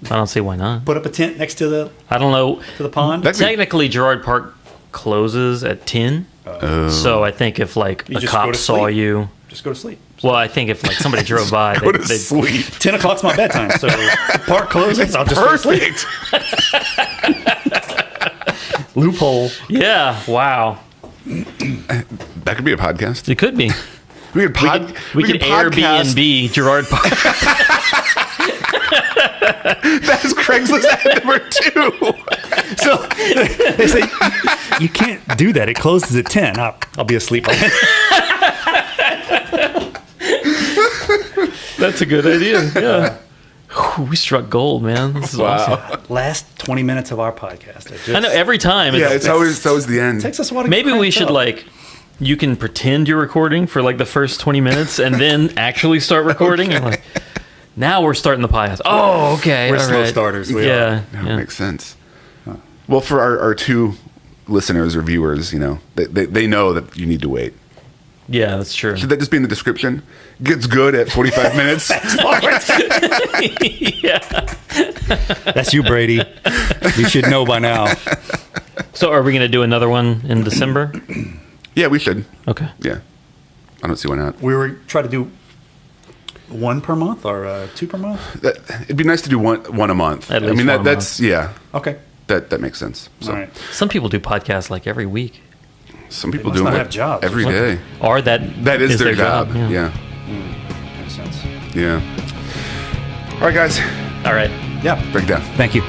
I don't see why not. Put up a tent next to the I don't know. pond. That'd be- Technically, Girard Park closes at 10. So I think if like You a just go cop to saw sleep. you, Just go to sleep. well, I think if like somebody drove by, Go to they'd sleep. 10 o'clock's my bedtime, so the park closes. I'll just go to sleep. Perfect. Loophole. yeah, wow, That could be a podcast. it could be. We could We could podcast. Airbnb Girard Park. That's Craigslist ad number 2. So they say you can't do that. It closes at 10. I'll be asleep. That's a good idea. Yeah. Whew, we struck gold, man. This is awesome. Last 20 minutes of our podcast. I know every time. Yeah, it's always the end. takes us a while to Maybe get we cranked should up. you can pretend you're recording for like the first 20 minutes and then actually start recording. And like, now we're starting the podcast. Oh, okay. We're all slow right. starters. We Yeah. That yeah. makes sense. Well, for our two listeners or viewers, they know that you need to wait. Yeah, that's true. Should that just be in the description? Gets good at 45 minutes. Yeah. That's you, Brady. You should know by now. So are we going to do another one in December? Yeah, we should. Okay. Yeah. I don't see why not. We were trying to do one per month or two per month. It'd be nice to do one a month. At least one a that's yeah. Okay. That makes sense. So All right. Some people do podcasts like every week. some people must do not them have jobs. every day. Or that Is their job. Yeah. Makes sense. Yeah. All right, guys. All right. Yeah. Break it down. Thank you.